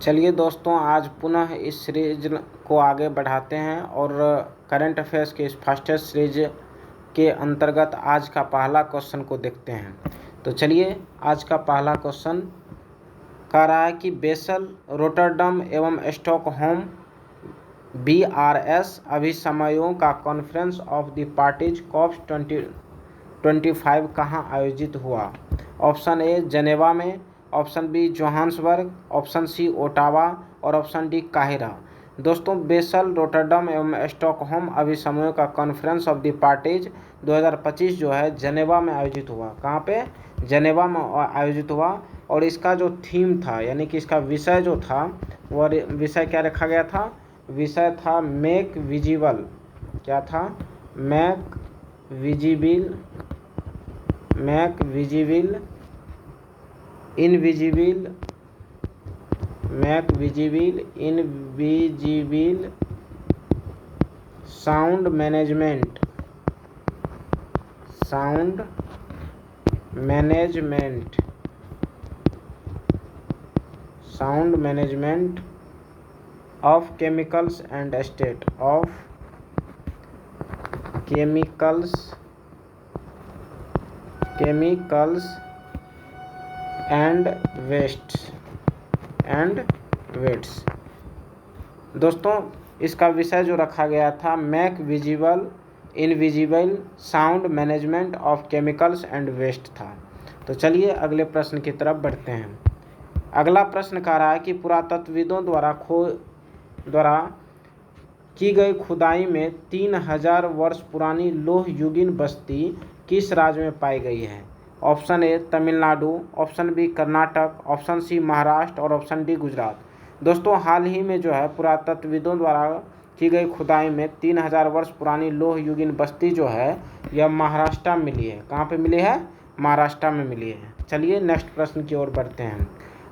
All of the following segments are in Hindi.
चलिए दोस्तों, आज पुनः इस सीरीज को आगे बढ़ाते हैं और करंट अफेयर्स के इस फास्टेस्ट सीरीज के अंतर्गत आज का पहला क्वेश्चन को देखते हैं। तो चलिए, आज का पहला क्वेश्चन कह रहा है कि बेसल, रोटरडम एवं स्टॉकहोम BRS अभिसमयों का conference of the parties COP 2025 कहाँ आयोजित हुआ। ऑप्शन ए जेनेवा में, option B Johannesburg, option C Ottawa और ऑप्शन डी काहिरा। दोस्तों, बेसल, रोटरडम एवं स्टॉकहोम अभिसमयों का कॉन्फ्रेंस ऑफ द पार्टीज 2025 जो है जेनेवा में आयोजित हुआ। कहाँ पे? जेनेवा में आयोजित हुआ। और इसका जो थीम था, यानी कि इसका विषय जो था, वह विषय क्या रखा गया था? विषय था मेक विजिबल। क्या था? Make visible invisible sound management of chemicals and state of chemicals and wastes। दोस्तों, इसका विषय जो रखा गया था make visible invisible sound management of chemicals and waste था। तो चलिए अगले प्रश्न की तरफ बढ़ते हैं। अगला प्रश्न कह रहा है कि पुरातत्वविदों द्वारा की गई खुदाई में 3000 वर्ष पुरानी लोह युगीन बस्ती किस राज्य में पाई गई है। Option A Tamil Nadu, option B Karnataka, option C Maharashtra और ऑप्शन डी गुजरात। दोस्तों, हाल ही में जो है पुरातत्वविदों द्वारा की गई खुदाई में 3000 वर्ष पुरानी लोह युगीन बस्ती जो है यह महाराष्ट्र में मिली है। कहाँ पे मिली है? महाराष्ट्र में मिली है। चलिए नेक्स्ट प्रश्न की ओर बढ़ते हैं।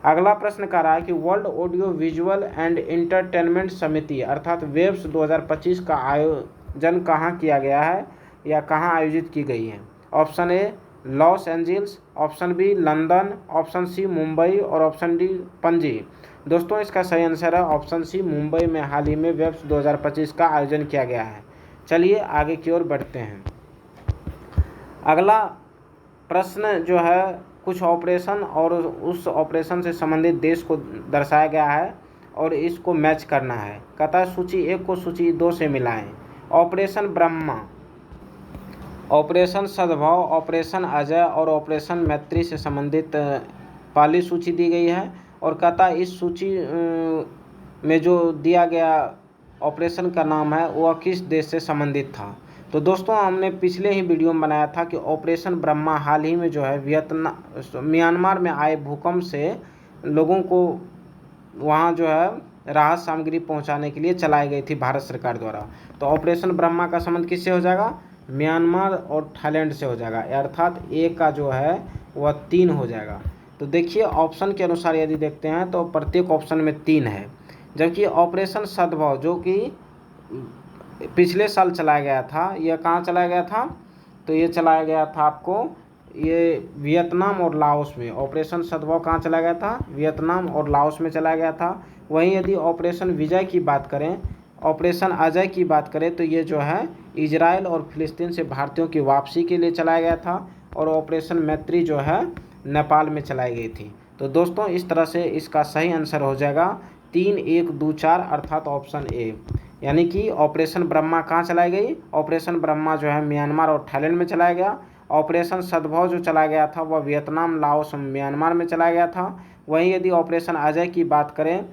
अगला प्रश्न कह रहा है कि world audio visual and entertainment समिति अर्थात वेब्स 2025 का आयोजन कहाँ किया गया है या कहाँ आयोजित की गई है। Option A Los Angeles, option B London, option C Mumbai और ऑप्शन डी पणजी। दोस्तों, इसका सही आंसर है ऑप्शन सी मुंबई में हाल ही में वेब्स 2025 का आयोजन किया गया है। चलिए आगे की ओर बढ़ते हैं। अगला प्रश्न जो है कुछ ऑपरेशन और उस ऑपरेशन से संबंधित देश को दर्शाया गया है और इसको मैच करना है। कहता है सूची 1 को सूची 2 से मिलाएं। ऑपरेशन ब्रह्मा, ऑपरेशन सद्भाव, ऑपरेशन अजय और ऑपरेशन मैत्री से संबंधित पहली सूची दी गई है। और कहता है इस सूची में जो दिया गया ऑपरेशन का नाम है वह किस देश से संबंधित था। तो दोस्तों, हमने पिछले ही वीडियो में बनाया था कि ऑपरेशन ब्रह्मा हाल ही में जो है म्यांमार में आए भूकंप से लोगों को वहाँ जो है राहत सामग्री पहुँचाने के लिए चलाई गई थी भारत सरकार द्वारा। तो ऑपरेशन ब्रह्मा का संबंध किससे हो जाएगा? म्यांमार और थाईलैंड से हो जाएगा, अर्थात ए का जो है वह 3 हो जाएगा। तो देखिए ऑप्शन के अनुसार यदि देखते हैं तो प्रत्येक ऑप्शन में 3 है, जबकि ऑपरेशन सद्भाव जो कि पिछले साल चलाया गया था, यह कहाँ चलाया गया था? तो ये चलाया गया था आपको ये वियतनाम और लाओस में। ऑपरेशन सद्भाव कहाँ चलाया गया था? वियतनाम और लाओस में चलाया गया था। वहीं यदि ऑपरेशन विजय की बात करें, ऑपरेशन अजय की बात करें तो ये जो है इजराइल और फिलिस्तीन से भारतीयों की वापसी के लिए चलाया गया था। और ऑपरेशन मैत्री जो है नेपाल में चलाई गई थी। तो दोस्तों, इस तरह से इसका सही आंसर हो जाएगा 3, 1, 2, 4 अर्थात ऑप्शन ए। यानी कि ऑपरेशन ब्रह्मा कहाँ चलाई गई? ऑपरेशन ब्रह्मा जो है म्यांमार और थाईलैंड में चलाया गया। ऑपरेशन सद्भाव जो चलाया गया था वह वियतनाम, लाओस, म्यांमार में चलाया गया था। वहीं यदि ऑपरेशन अजय की बात करें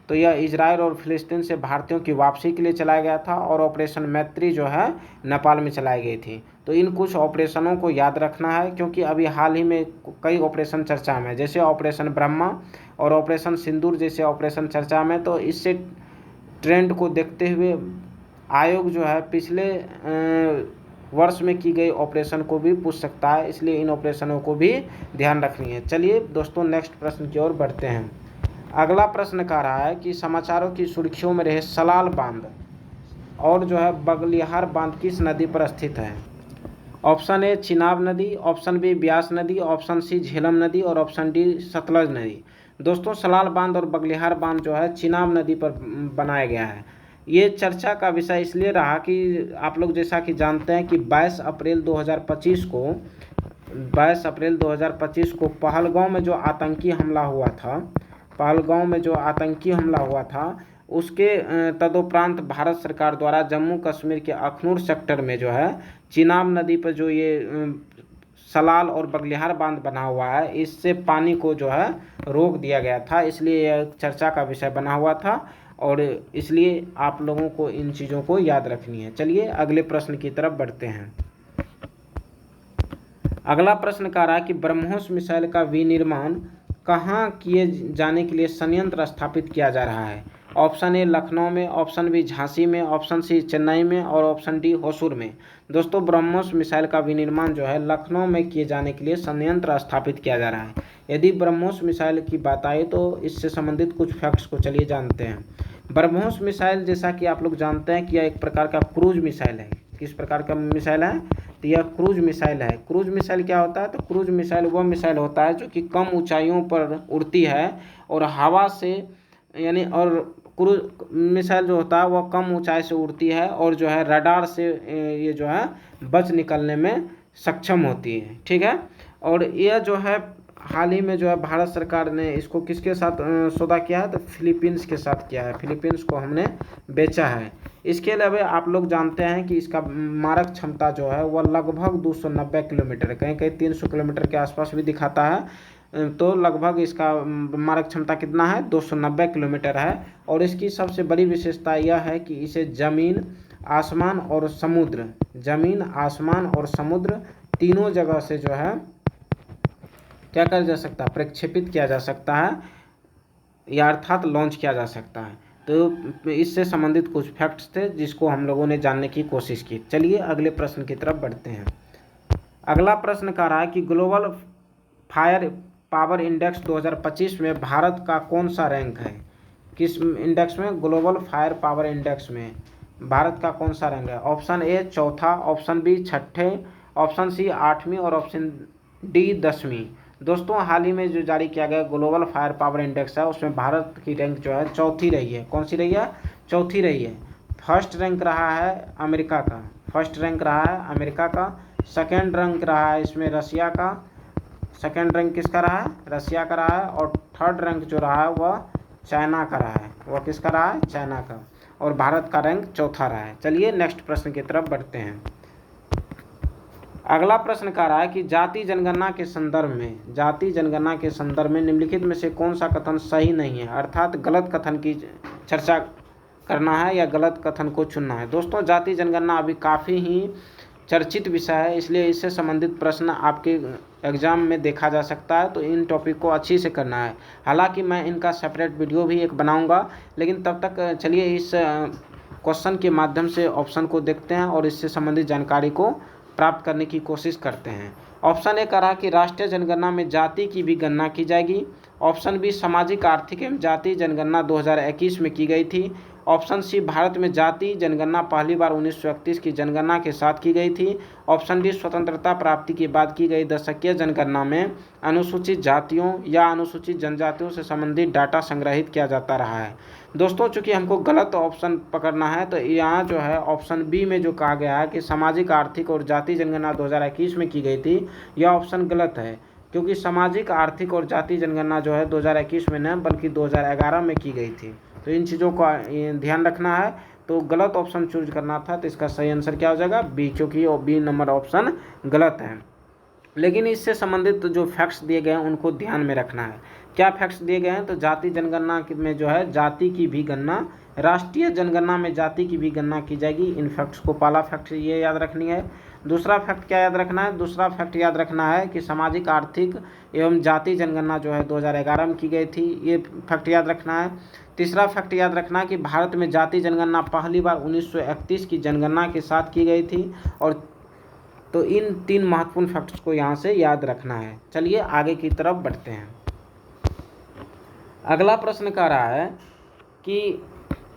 तो यह इजराइल और फिलिस्तीन से भारतीयों की वापसी के लिए चलाया गया था। और ऑपरेशन मैत्री जो है नेपाल में चलाई गई थी। तो इन कुछ ऑपरेशनों को याद रखना है, क्योंकि अभी हाल ही में कई ऑपरेशन चर्चा में, जैसे ऑपरेशन ब्रह्मा और ऑपरेशन सिंदूर जैसे ऑपरेशन चर्चा में। तो इससे ट्रेंड को देखते हुए आयोग जो है पिछले वर्ष में की गई ऑपरेशन को भी पूछ सकता है, इसलिए इन ऑपरेशनों को भी ध्यान रखनी है। चलिए दोस्तों नेक्स्ट प्रश्न की ओर बढ़ते हैं। अगला प्रश्न कह रहा है कि समाचारों की सुर्खियों में रहे सलाल बांध और जो है बगलिहार बांध किस नदी पर स्थित है। ऑप्शन ए चिनाब नदी, ऑप्शन बी ब्यास नदी, ऑप्शन सी झेलम नदी और ऑप्शन डी सतलज नदी। दोस्तों सलाल बांध और बगलिहार बांध जो है चिनाब नदी पर बनाया गया है। ये चर्चा का विषय इसलिए रहा कि आप लोग जैसा कि जानते हैं कि 22 अप्रैल 2025 को पहलगांव में जो आतंकी हमला हुआ था उसके तदुपरांत भारत सरकार द्वारा जम्मू कश्मीर के अखनूर सेक्टर में जो है चिनाब नदी पर जो ये सलाल और बगलिहार बांध बना हुआ है, इससे पानी को जो है रोक दिया गया था, इसलिए यह चर्चा का विषय बना हुआ था और इसलिए आप लोगों को इन चीज़ों को याद रखनी है। चलिए अगले प्रश्न की तरफ बढ़ते हैं। अगला प्रश्न कह रहा है कि ब्रह्मोस मिसाइल का विनिर्माण कहाँ किए जाने के लिए संयंत्र स्थापित किया जा रहा है? ऑप्शन ए लखनऊ में, ऑप्शन बी झांसी में, ऑप्शन सी चेन्नई में और ऑप्शन डी होसूर में। दोस्तों ब्रह्मोस मिसाइल का विनिर्माण जो है लखनऊ में किए जाने के लिए संयंत्र स्थापित किया जा रहा है। यदि ब्रह्मोस मिसाइल की बात आए तो इससे संबंधित कुछ फैक्ट्स को चलिए जानते हैं। ब्रह्मोस मिसाइल जैसा कि आप लोग जानते हैं कि यह एक प्रकार का क्रूज मिसाइल है। किस प्रकार का मिसाइल है? तो यह क्रूज मिसाइल है। क्रूज मिसाइल क्या होता है? तो क्रूज मिसाइल वह मिसाइल होता है जो कि कम ऊंचाइयों पर उड़ती है और हवा से यानी और क्रूज मिसाइल जो होता है वह कम ऊंचाई से उड़ती है और जो है रडार से ये जो है बच निकलने में सक्षम होती है। ठीक है। और यह जो है हाल ही में जो है भारत सरकार ने इसको किसके साथ सौदा किया है? तो फिलीपींस के साथ किया है। फिलीपींस को हमने बेचा है। इसके अलावा आप लोग जानते हैं कि इसका मारक क्षमता जो है वह लगभग 290 किलोमीटर, कहीं कहीं 300 किलोमीटर के आसपास भी दिखाता है, तो लगभग इसका मारक क्षमता कितना है? 290 किलोमीटर है। और इसकी सबसे बड़ी विशेषता यह है कि इसे जमीन, आसमान और समुद्र तीनों जगह से जो है क्या कर जा सकता है? प्रक्षेपित किया जा सकता है या अर्थात लॉन्च किया जा सकता है। तो इससे संबंधित कुछ फैक्ट्स थे जिसको हम लोगों ने जानने की कोशिश की। चलिए अगले प्रश्न की तरफ बढ़ते हैं। अगला प्रश्न कह रहा है कि ग्लोबल फायर पावर इंडेक्स 2025 में भारत का कौन सा रैंक है? किस इंडेक्स में? ग्लोबल फायर पावर इंडेक्स में भारत का कौन सा रैंक है? ऑप्शन ए चौथा, ऑप्शन बी छठे, ऑप्शन सी आठवीं और ऑप्शन डी 10वीं। दोस्तों हाल ही में जो जारी किया गया ग्लोबल फायर पावर इंडेक्स है उसमें भारत की रैंक जो है चौथी रही है। कौन सी रही है? चौथी रही है। फर्स्ट रैंक रहा है अमेरिका का, सेकेंड रैंक रहा है इसमें रसिया का, सेकेंड रैंक किसका रहा है? रसिया का रहा है। और थर्ड रैंक जो रहा है वह चाइना का रहा है। वह किसका रहा है? चाइना का। और भारत का रैंक चौथा रहा है। चलिए नेक्स्ट प्रश्न की तरफ बढ़ते हैं। अगला प्रश्न कह रहा है कि जाति जनगणना के संदर्भ में निम्नलिखित में से कौन सा कथन सही नहीं है? अर्थात गलत कथन की चर्चा करना है या गलत कथन को चुनना है। दोस्तों जाति जनगणना अभी काफ़ी ही चर्चित विषय है, इसलिए इससे संबंधित प्रश्न आपके एग्जाम में देखा जा सकता है, तो इन टॉपिक को अच्छी से करना है। हालांकि मैं इनका सेपरेट वीडियो भी एक बनाऊंगा, लेकिन तब तक चलिए इस क्वेश्चन के माध्यम से ऑप्शन को देखते हैं और इससे संबंधित जानकारी को प्राप्त करने की कोशिश करते हैं। ऑप्शन ए कह रहा कि राष्ट्रीय जनगणना में जाति की भी गणना की जाएगी। ऑप्शन बी सामाजिक आर्थिक एवं जाति जनगणना 2021 में की गई थी। ऑप्शन सी भारत में जाति जनगणना पहली बार 1931 की जनगणना के साथ की गई थी। ऑप्शन डी स्वतंत्रता प्राप्ति के बाद की गई दशकीय जनगणना में अनुसूचित जातियों या अनुसूचित जनजातियों से संबंधित डाटा संग्रहित किया जाता रहा है। दोस्तों चूंकि हमको गलत ऑप्शन पकड़ना है, तो यहाँ जो है ऑप्शन बी में जो कहा गया है कि सामाजिक आर्थिक और जाति जनगणना 2021 में की गई थी, यह ऑप्शन गलत है, क्योंकि सामाजिक आर्थिक और जाति जनगणना जो है 2021 में न बल्कि 2011 में की गई थी। तो इन चीज़ों का ध्यान रखना है। तो गलत ऑप्शन चूज करना था, तो इसका सही आंसर क्या हो जाएगा? बी, क्योंकि बी नंबर ऑप्शन गलत है। लेकिन इससे संबंधित जो फैक्ट्स दिए गए हैं उनको ध्यान में रखना है। क्या फैक्ट्स दिए गए हैं? तो जाति जनगणना में जो है जाति की भी गणना, राष्ट्रीय जनगणना में जाति की भी गणना की जाएगी। इन फैक्ट्स को पहला फैक्ट ये याद रखनी है। दूसरा फैक्ट क्या याद रखना है? दूसरा फैक्ट याद रखना है कि सामाजिक आर्थिक एवं जाति जनगणना जो है 2011 में की गई थी, ये फैक्ट याद रखना है। तीसरा फैक्ट याद रखना है कि भारत में जाति जनगणना पहली बार 1931 की जनगणना के साथ की गई थी। और तो इन तीन महत्वपूर्ण फैक्ट्स को यहाँ से याद रखना है। चलिए आगे की तरफ बढ़ते हैं। अगला प्रश्न कह रहा है कि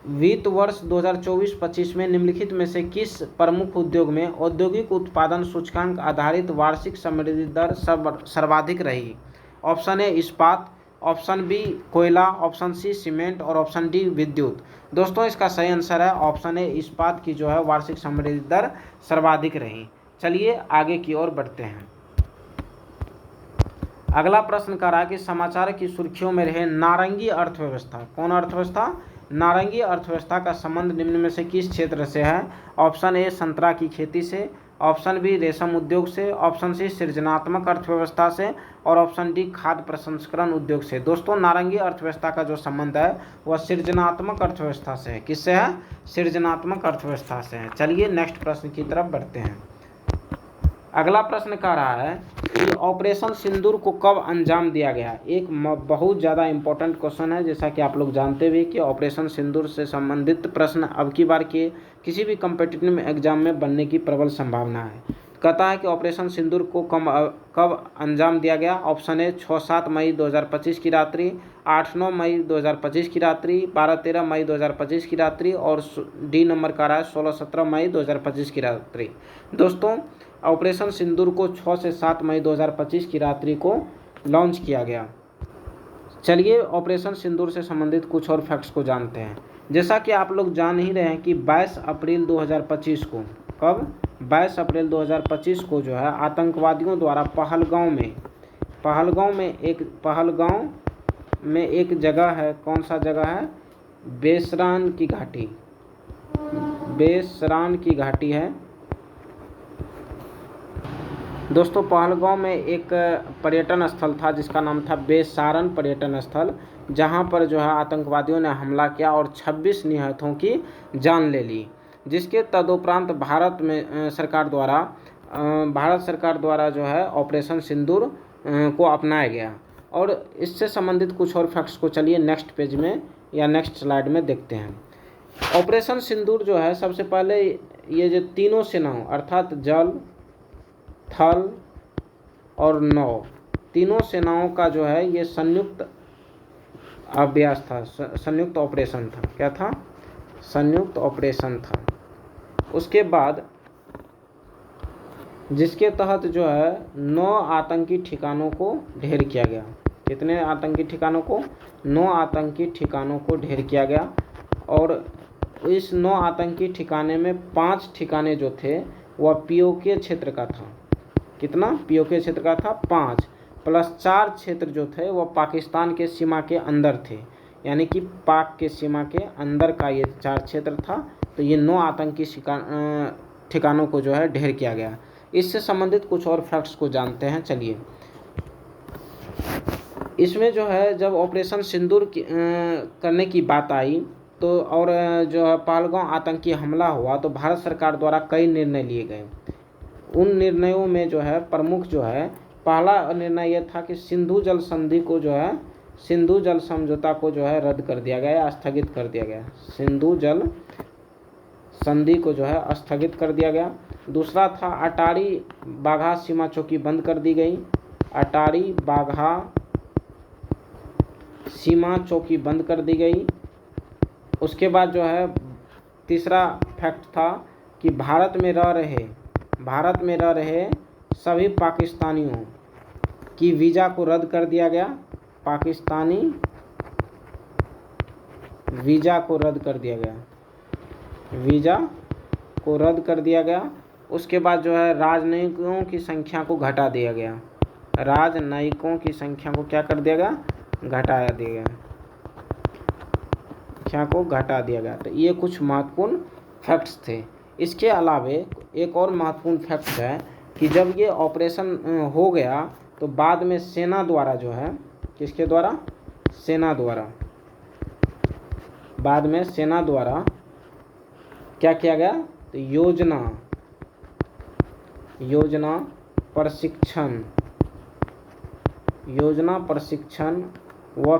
वित्त वर्ष 2024-25 में निम्नलिखित में से किस प्रमुख उद्योग में औद्योगिक उत्पादन सूचकांक आधारित वार्षिक समृद्धि दर सर्वाधिक रही? ऑप्शन ए इस्पात, ऑप्शन बी कोयला, ऑप्शन सी सीमेंट और ऑप्शन डी विद्युत। दोस्तों इसका सही आंसर है ऑप्शन ए, इस्पात की जो है वार्षिक समृद्धि दर सर्वाधिक रही। चलिए आगे की ओर बढ़ते हैं। अगला प्रश्न कह रहा है कि समाचार की सुर्खियों में रहे नारंगी अर्थव्यवस्था। कौन अर्थव्यवस्था? नारंगी अर्थव्यवस्था का संबंध निम्न में से किस क्षेत्र से है? ऑप्शन ए संतरा की खेती से, ऑप्शन बी रेशम उद्योग से, ऑप्शन सी सृजनात्मक अर्थव्यवस्था से और ऑप्शन डी खाद्य प्रसंस्करण उद्योग से। दोस्तों नारंगी अर्थव्यवस्था का जो संबंध है वह सृजनात्मक अर्थव्यवस्था से है। किससे है? सृजनात्मक अर्थव्यवस्था से है। चलिए नेक्स्ट प्रश्न की तरफ बढ़ते हैं। अगला प्रश्न कह रहा है कि ऑपरेशन सिंदूर को कब अंजाम दिया गया? एक बहुत ज़्यादा इंपॉर्टेंट क्वेश्चन है, जैसा कि आप लोग जानते भी कि ऑपरेशन सिंदूर से संबंधित प्रश्न अब की बार के किसी भी कम्पिटिटिव एग्जाम में बनने की प्रबल संभावना है। कहता है कि ऑपरेशन सिंदूर को कब अंजाम दिया गया? ऑप्शन ए 6-7 मई 2025 की रात्रि, 8-9 मई 2025 की रात्रि, 12-13 मई 2025 की रात्रि और डी नंबर का रहा है 16-17 मई 2025 की रात्रि। दोस्तों ऑपरेशन सिंदूर को 6 से 7 मई 2025 की रात्रि को लॉन्च किया गया। चलिए ऑपरेशन सिंदूर से संबंधित कुछ और फैक्ट्स को जानते हैं। जैसा कि आप लोग जान ही रहे हैं कि 22 अप्रैल 2025 को, कब? 22 अप्रैल 2025 को जो है आतंकवादियों द्वारा पहलगांव में एक जगह है, कौन सा जगह है? बेसरान की घाटी है। दोस्तों पहलगांव में एक पर्यटन स्थल था जिसका नाम था बेसारन पर्यटन स्थल, जहां पर जो है आतंकवादियों ने हमला किया और 26 निहतों की जान ले ली, जिसके तदुपरांत भारत सरकार द्वारा जो है ऑपरेशन सिंदूर को अपनाया गया। और इससे संबंधित कुछ और फैक्ट्स को चलिए नेक्स्ट पेज में या नेक्स्ट स्लाइड में देखते हैं। ऑपरेशन सिंदूर जो है सबसे पहले ये जो तीनों सेनाओं अर्थात जल, थल और नौ, तीनों सेनाओं का जो है ये संयुक्त अभ्यास था, संयुक्त ऑपरेशन था। क्या था? संयुक्त ऑपरेशन था। उसके बाद जिसके तहत जो है 9 आतंकी ठिकानों को ढेर किया गया। कितने आतंकी ठिकानों को? 9 आतंकी ठिकानों को ढेर किया गया। और इस 9 आतंकी ठिकाने में 5 ठिकाने जो थे वह पीओके क्षेत्र का था। कितना? पीओके क्षेत्र का था 5 प्लस 4 क्षेत्र जो थे वह पाकिस्तान के सीमा के अंदर थे, यानी कि पाक के सीमा के अंदर का ये 4 क्षेत्र था। तो ये 9 आतंकी ठिकानों को जो है ढेर किया गया। इससे संबंधित कुछ और फैक्ट्स को जानते हैं। चलिए इसमें जो है जब ऑपरेशन सिंदूर करने की बात आई तो और जो है पहलगांव आतंकी हमला हुआ तो भारत सरकार द्वारा कई निर्णय लिए गए। उन निर्णयों में जो है प्रमुख जो है पहला निर्णय यह था कि सिंधु जल समझौता को जो है रद्द कर दिया गया, स्थगित कर दिया गया। सिंधु जल संधि को जो है स्थगित कर दिया गया। दूसरा था अटारी बाघा सीमा चौकी बंद कर दी गई। अटारी बाघा सीमा चौकी बंद कर दी गई। उसके बाद जो है तीसरा फैक्ट था कि भारत में रह रहे सभी पाकिस्तानियों की वीज़ा को रद्द कर दिया गया। पाकिस्तानी वीज़ा को रद्द कर दिया गया। वीज़ा को रद्द कर दिया गया। उसके बाद जो है राजनयिकों की संख्या को घटा दिया गया। राजनयिकों की संख्या को क्या कर दिया गया? घटा दिया गया। संख्या को घटा दिया गया। तो ये कुछ महत्वपूर्ण फैक्ट्स थे। इसके अलावे एक और महत्वपूर्ण फैक्ट है कि जब ये ऑपरेशन हो गया तो बाद में सेना द्वारा जो है, किसके द्वारा? सेना द्वारा, बाद में सेना द्वारा क्या किया गया? तो योजना प्रशिक्षण व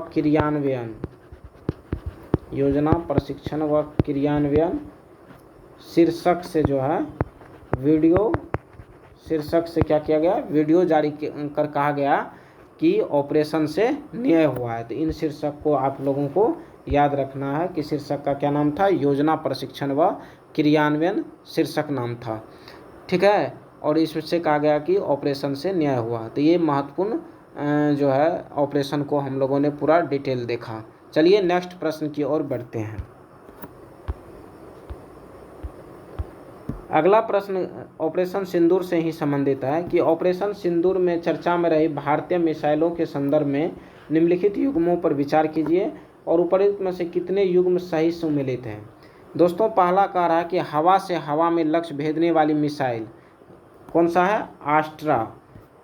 क्रियान्वयन शीर्षक से जो है वीडियो शीर्षक से क्या किया गया? वीडियो जारी कर कहा गया कि ऑपरेशन से न्याय हुआ है। तो इन शीर्षक को आप लोगों को याद रखना है कि शीर्षक का क्या नाम था? योजना प्रशिक्षण व क्रियान्वयन शीर्षक नाम था। ठीक है। और इससे कहा गया कि ऑपरेशन से न्याय हुआ। तो ये महत्वपूर्ण जो है ऑपरेशन को हम लोगों ने पूरा डिटेल देखा। चलिए नेक्स्ट प्रश्न की ओर बढ़ते हैं। अगला प्रश्न ऑपरेशन सिंदूर से ही संबंधित है कि ऑपरेशन सिंदूर में चर्चा में रही भारतीय मिसाइलों के संदर्भ में निम्नलिखित युग्मों पर विचार कीजिए और उपरोक्त में से कितने युग्म सही सुमेलित हैं। दोस्तों पहला कह रहा है कि हवा से हवा में लक्ष्य भेदने वाली मिसाइल कौन सा है, आस्ट्रा।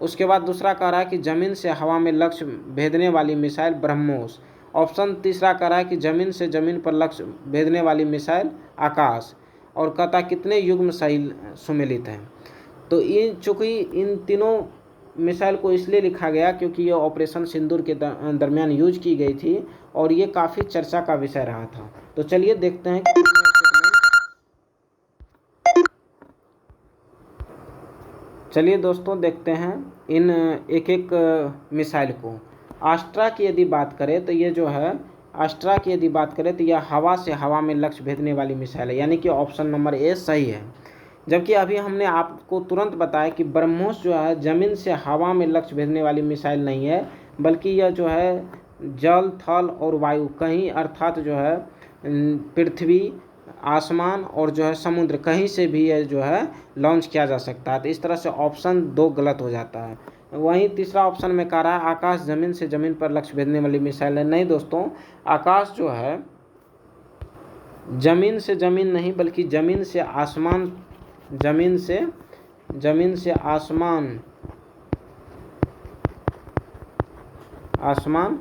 उसके बाद दूसरा कह रहा है कि जमीन से हवा में लक्ष्य भेदने वाली मिसाइल ब्रह्मोस। ऑप्शन तीसरा कह रहा है कि जमीन से जमीन पर लक्ष्य भेदने वाली मिसाइल आकाश। और कहता कितने युग्म सही सुमेलित हैं। तो चूँकि इन तीनों मिसाइल को इसलिए लिखा गया क्योंकि ये ऑपरेशन सिंदूर के दरमियान यूज की गई थी और ये काफ़ी चर्चा का विषय रहा था। तो चलिए देखते हैं कि चलिए दोस्तों देखते हैं इन एक एक मिसाइल को। आस्ट्रा की यदि बात करें तो ये जो है आस्ट्रा की यदि बात करें तो यह हवा से हवा में लक्ष्य भेदने वाली मिसाइल है, यानी कि ऑप्शन नंबर ए सही है। जबकि अभी हमने आपको तुरंत बताया कि ब्रह्मोस जो है ज़मीन से हवा में लक्ष्य भेदने वाली मिसाइल नहीं है, बल्कि यह जो है जल थल और वायु कहीं अर्थात जो है पृथ्वी आसमान और जो है समुद्र कहीं से भी यह जो है लॉन्च किया जा सकता है। तो इस तरह से ऑप्शन 2 गलत हो जाता है। वहीं तीसरा ऑप्शन में कह रहा है आकाश जमीन से जमीन पर लक्ष्य भेदने वाली मिसाइल है। नहीं दोस्तों, आकाश जो है जमीन से जमीन नहीं बल्कि जमीन से आसमान, जमीन से आसमान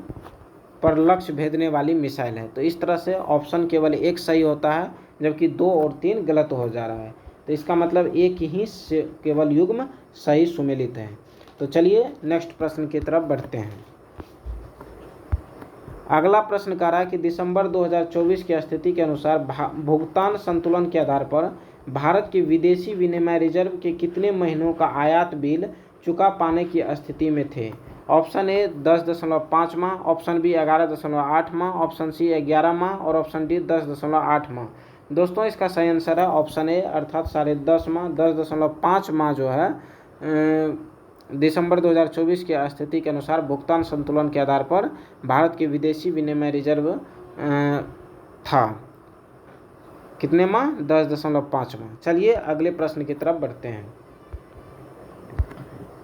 पर लक्ष्य भेदने वाली मिसाइल है। तो इस तरह से ऑप्शन केवल एक सही होता है जबकि 2 और 3 गलत हो जा रहा है। तो इसका मतलब एक ही से केवल युग्म सही सुमेलित है। तो चलिए नेक्स्ट प्रश्न की तरफ बढ़ते हैं। अगला प्रश्न कह रहा है कि दिसंबर 2024 की स्थिति के अनुसार भुगतान संतुलन के आधार पर भारत के विदेशी विनिमय रिजर्व के कितने महीनों का आयात बिल चुका पाने की स्थिति में थे। ऑप्शन ए 10.5 माह, ऑप्शन बी 11.8 माह, ऑप्शन सी 11 माह और ऑप्शन डी 10.8 माह। दोस्तों इसका सही आंसर है ऑप्शन ए अर्थात 10.5 माह। 10.5 माह जो है दिसंबर 2024 की स्थिति के अनुसार भुगतान संतुलन के आधार पर भारत के विदेशी विनिमय रिजर्व था। कितने माह? 10.5 माह। चलिए अगले प्रश्न की तरफ बढ़ते हैं।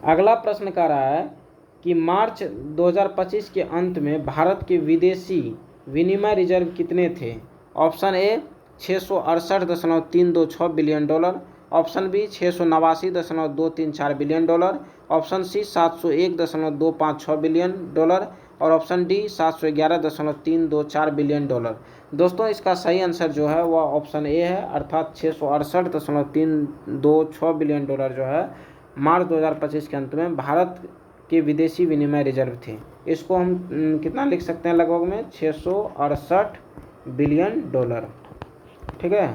अगला प्रश्न कह रहा है कि मार्च 2025 के अंत में भारत के विदेशी विनिमय रिजर्व कितने थे। Option A 668.326 billion dollar, option B 689.234 billion dollar, option C 701.256 billion dollar और ऑप्शन डी 711.324 बिलियन डॉलर। दोस्तों इसका सही आंसर जो है वह ऑप्शन ए है अर्थात 668.326 बिलियन डॉलर जो है मार्च 2025 के अंत में भारत के विदेशी विनिमय रिजर्व थे। इसको हम कितना लिख सकते हैं लगभग में 668 बिलियन डॉलर। ठीक है,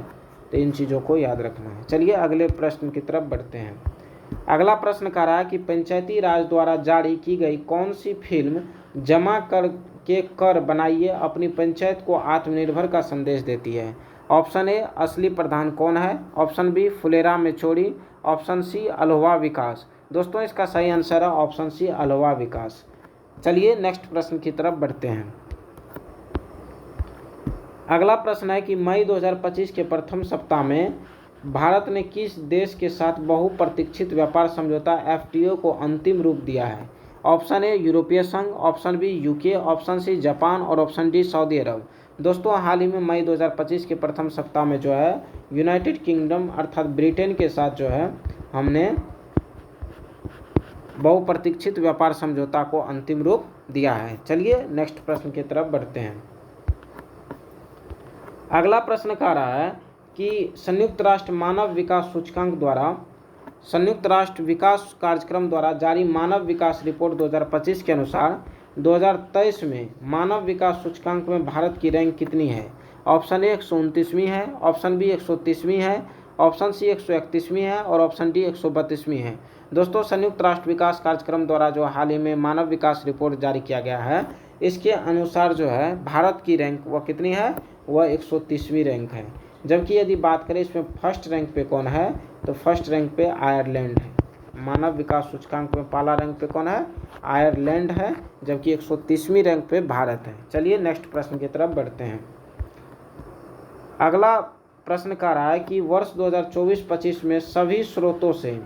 तो इन चीज़ों को याद रखना है। चलिए अगले प्रश्न की तरफ बढ़ते हैं। अगला प्रश्न कह रहा है कि पंचायती राज द्वारा जारी की गई कौन सी फिल्म जमा कर के कर बनाइए अपनी पंचायत को आत्मनिर्भर का संदेश देती है। ऑप्शन ए असली प्रधान कौन है, ऑप्शन बी फुलेरा में चोरी, ऑप्शन सी अल्हुआ विकास। दोस्तों इसका सही आंसर है ऑप्शन सी अल्हुआ विकास। चलिए नेक्स्ट प्रश्न की तरफ बढ़ते हैं। अगला प्रश्न है कि मई 2025 के प्रथम सप्ताह में भारत ने किस देश के साथ बहुप्रतीक्षित व्यापार समझौता FTA को अंतिम रूप दिया है। ऑप्शन ए यूरोपीय संघ, option B UK, option C Japan और ऑप्शन डी सऊदी अरब। दोस्तों हाल ही में मई 2025 के प्रथम सप्ताह में जो है यूनाइटेड किंगडम अर्थात ब्रिटेन के साथ जो है हमने बहुप्रतीक्षित व्यापार समझौता को अंतिम रूप दिया है। चलिए नेक्स्ट प्रश्न की तरफ बढ़ते हैं। अगला प्रश्न कह रहा है कि संयुक्त राष्ट्र मानव विकास सूचकांक द्वारा संयुक्त राष्ट्र विकास कार्यक्रम द्वारा जारी मानव विकास रिपोर्ट 2025 के अनुसार 2023 में मानव विकास सूचकांक में भारत की रैंक कितनी है। ऑप्शन ए 129वीं है, ऑप्शन बी 130वीं है, ऑप्शन सी 131वीं है और ऑप्शन डी 132वीं है। दोस्तों संयुक्त राष्ट्र विकास कार्यक्रम द्वारा जो हाल ही में मानव विकास रिपोर्ट जारी किया गया है इसके अनुसार जो है भारत की रैंक वह कितनी है, वह 130वीं रैंक है। जबकि यदि बात करें इसमें फर्स्ट रैंक पे कौन है तो फर्स्ट रैंक पे आयरलैंड है। मानव विकास सूचकांक में पहला रैंक पे कौन है? आयरलैंड है, जबकि 130वीं रैंक पे भारत है। चलिए नेक्स्ट प्रश्न की तरफ बढ़ते हैं। अगला प्रश्न कह रहा है कि वर्ष 2024-25 में सभी स्रोतों से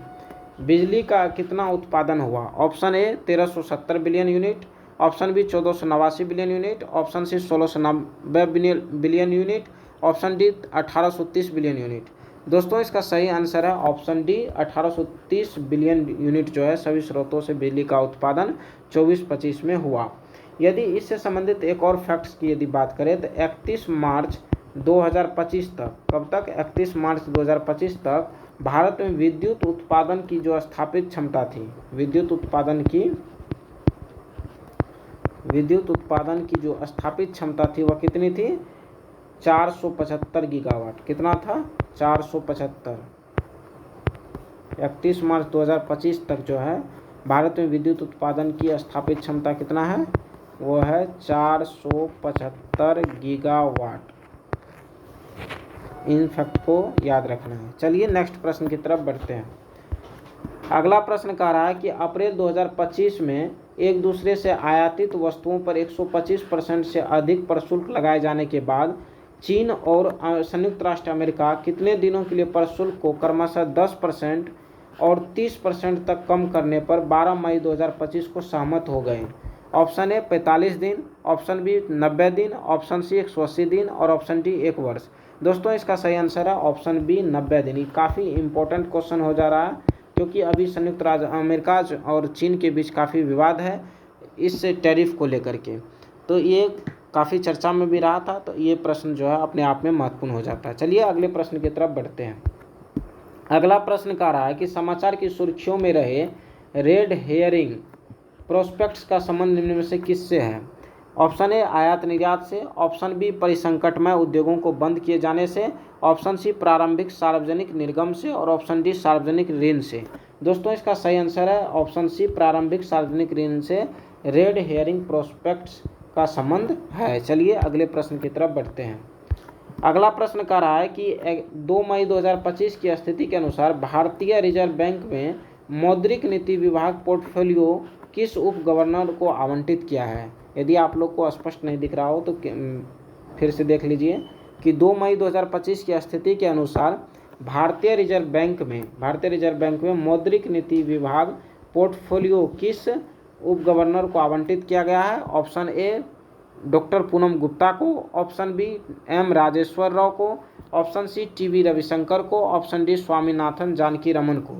बिजली का कितना उत्पादन हुआ? Option A 1370 billion unit, option B 1489 billion unit, option C 1690 billion unit, option D 1830 billion unit. दोस्तों इसका सही आंसर है ऑप्शन डी 1830 बिलियन यूनिट जो है सभी स्रोतों से बिजली का उत्पादन 24-25 में हुआ। यदि इससे संबंधित एक और फैक्ट्स की यदि बात करें तो 31 मार्च 2025 तक, कब तक? 31 मार्च 2025 तक भारत में विद्युत उत्पादन की जो स्थापित क्षमता थी, विद्युत उत्पादन की जो स्थापित क्षमता थी वह कितनी थी? 475 गीगावाट। कितना था? 475। 31 मार्च 2025 तक जो है भारत में विद्युत उत्पादन की स्थापित क्षमता कितना है? वो है 475 गीगावाट। इन फैक्ट को याद रखना है। चलिए नेक्स्ट प्रश्न की तरफ बढ़ते हैं। अगला प्रश्न कह रहा है कि अप्रैल 2025 में एक दूसरे से आयातित वस्तुओं पर 125% से अधिक प्रशुल्क लगाए जाने के बाद चीन और संयुक्त राष्ट्र अमेरिका कितने दिनों के लिए प्रशुल्क को क्रमशः 10% और 30% तक कम करने पर 12 मई 2025 को सहमत हो गए? ऑप्शन ए 45 दिन, ऑप्शन बी 90 दिन, ऑप्शन सी 180 दिन और ऑप्शन डी 1 वर्ष। दोस्तों इसका सही आंसर है ऑप्शन बी 90 दिन। ये काफ़ी इंपॉर्टेंट क्वेश्चन हो जा रहा है क्योंकि अभी संयुक्त राज्य अमेरिका और चीन के बीच काफ़ी विवाद है इस टैरिफ को लेकर के, तो ये काफ़ी चर्चा में भी रहा था, तो ये प्रश्न जो है अपने आप में महत्वपूर्ण हो जाता है। चलिए अगले प्रश्न की तरफ बढ़ते हैं। अगला प्रश्न कह रहा है कि समाचार की सुर्खियों में रहे रेड हेयरिंग प्रोस्पेक्ट्स का संबंध निम्न में से किससे है? ऑप्शन ए आयात निर्यात से, ऑप्शन बी परिसंकटमय उद्योगों को बंद किए जाने से, ऑप्शन सी प्रारंभिक सार्वजनिक निर्गम से और ऑप्शन डी सार्वजनिक ऋण से। दोस्तों इसका सही आंसर है ऑप्शन सी प्रारंभिक सार्वजनिक ऋण से रेड हेयरिंग प्रोस्पेक्ट्स का संबंध है। चलिए अगले प्रश्न की तरफ बढ़ते हैं। अगला प्रश्न कह रहा है कि 2 मई 2025 की स्थिति के अनुसार भारतीय रिजर्व बैंक में मौद्रिक नीति विभाग पोर्टफोलियो किस उप गवर्नर को आवंटित किया है? यदि आप लोग को स्पष्ट नहीं दिख रहा हो तो फिर से देख लीजिए कि 2 मई 2025 की स्थिति के अनुसार भारतीय रिजर्व बैंक में मौद्रिक नीति विभाग पोर्टफोलियो किस उप गवर्नर को आवंटित किया गया है? Option A doctor Poonam Gupta को, option B M Rajeshwar Rao को, ऑप्शन सी टीवी रविशंकर को, ऑप्शन डी स्वामीनाथन जानकी रमन को।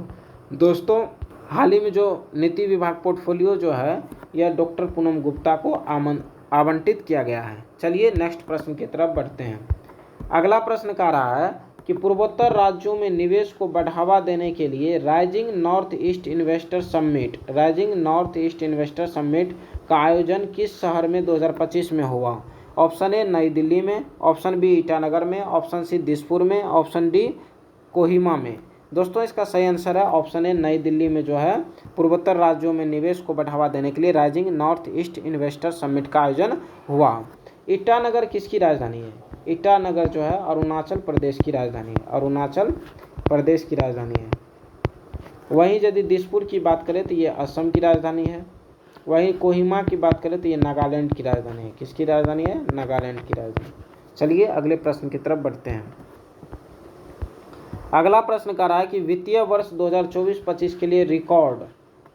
दोस्तों हाल ही में जो नीति विभाग पोर्टफोलियो जो है यह डॉक्टर पूनम गुप्ता को आवंटित किया गया है। चलिए नेक्स्ट प्रश्न की तरफ बढ़ते हैं। अगला प्रश्न कह रहा है कि पूर्वोत्तर राज्यों में निवेश को बढ़ावा देने के लिए rising north east investor summit का आयोजन किस शहर में 2025 में हुआ? ऑप्शन ए नई दिल्ली में, ऑप्शन बी ईटानगर में, ऑप्शन सी दिसपुर में, ऑप्शन डी कोहिमा में। दोस्तों इसका सही आंसर है ऑप्शन ए नई दिल्ली में जो है पूर्वोत्तर राज्यों में निवेश को बढ़ावा देने के लिए rising north east investor summit का आयोजन हुआ। ईटानगर किसकी राजधानी है? ईटानगर जो है अरुणाचल प्रदेश की राजधानी है। वहीं यदि दिसपुर की बात करें तो ये असम की राजधानी है। वहीं कोहिमा की बात करें तो ये नागालैंड की राजधानी है। किसकी राजधानी है? नागालैंड की राजधानी। चलिए अगले प्रश्न की तरफ बढ़ते हैं। अगला प्रश्न कह रहा है कि वित्तीय वर्ष 2024-25 के लिए रिकॉर्ड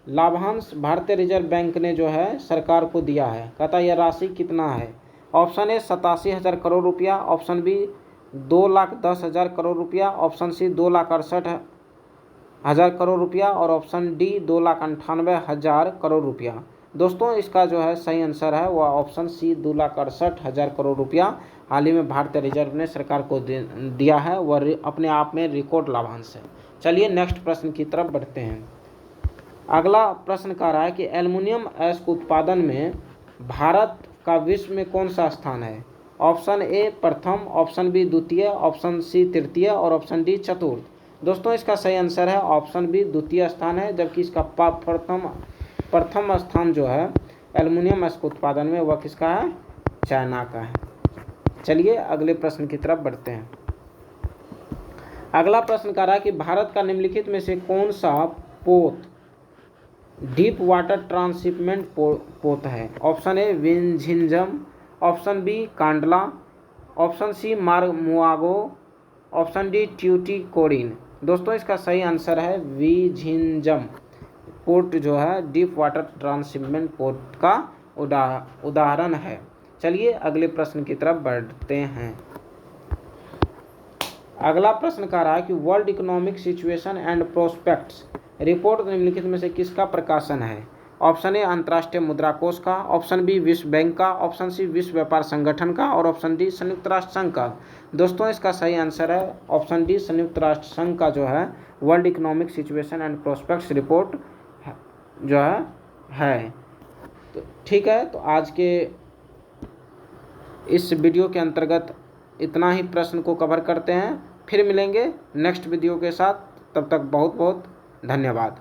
लाभांश भारतीय रिजर्व बैंक ने जो है सरकार को दिया है। कहता यह राशि कितना है? ऑप्शन ए 87,000 करोड़ रुपया, ऑप्शन बी 2,10,000 करोड़ रुपया, ऑप्शन सी 2,68,000 करोड़ रुपया और ऑप्शन डी 2,98,000 करोड़ रुपया। दोस्तों इसका जो है सही आंसर है वह ऑप्शन सी 2,68,000 करोड़ रुपया हाल ही में भारतीय रिजर्व ने सरकार को दिया है। वह अपने आप में रिकॉर्ड लाभांश है। चलिए नेक्स्ट प्रश्न की तरफ बढ़ते हैं। अगला प्रश्न कह रहा है कि एल्युमिनियम अयस्क उत्पादन में भारत का विश्व में कौन सा स्थान है? ऑप्शन ए प्रथम, ऑप्शन बी द्वितीय, ऑप्शन सी तृतीय और ऑप्शन डी चतुर्थ। दोस्तों इसका सही आंसर है ऑप्शन बी द्वितीय स्थान है, जबकि इसका प्रथम स्थान जो है एल्युमिनियम अयस्क उत्पादन में वह किसका है? चाइना का है। चलिए अगले प्रश्न की तरफ बढ़ते हैं। अगला प्रश्न कह रहा है कि भारत का निम्नलिखित में से कौन सा पोत डीप वाटर ट्रांसशिपमेंट पोत है? Option A Vizhinjam, option B Kandla, option C Mormugao, option D Tuticorin. दोस्तों इसका सही आंसर है विझिंजम। पोर्ट जो है डीप वाटर ट्रांसशिपमेंट पोर्ट का उदाहरण है। चलिए अगले प्रश्न की तरफ बढ़ते हैं। अगला प्रश्न कह रहा है कि world economic situation and prospects report निम्नलिखित में से किसका प्रकाशन है? ऑप्शन ए अंतर्राष्ट्रीय मुद्रा कोष का, ऑप्शन बी विश्व बैंक का, ऑप्शन सी विश्व व्यापार संगठन का और ऑप्शन डी संयुक्त राष्ट्र संघ का। दोस्तों इसका सही आंसर है ऑप्शन डी संयुक्त राष्ट्र संघ का जो है world economic situation and prospects report जो है। तो ठीक है, तो आज के इस वीडियो के अंतर्गत इतना ही प्रश्न को कवर करते हैं। फिर मिलेंगे नेक्स्ट वीडियो के साथ, तब तक बहुत बहुत धन्यवाद।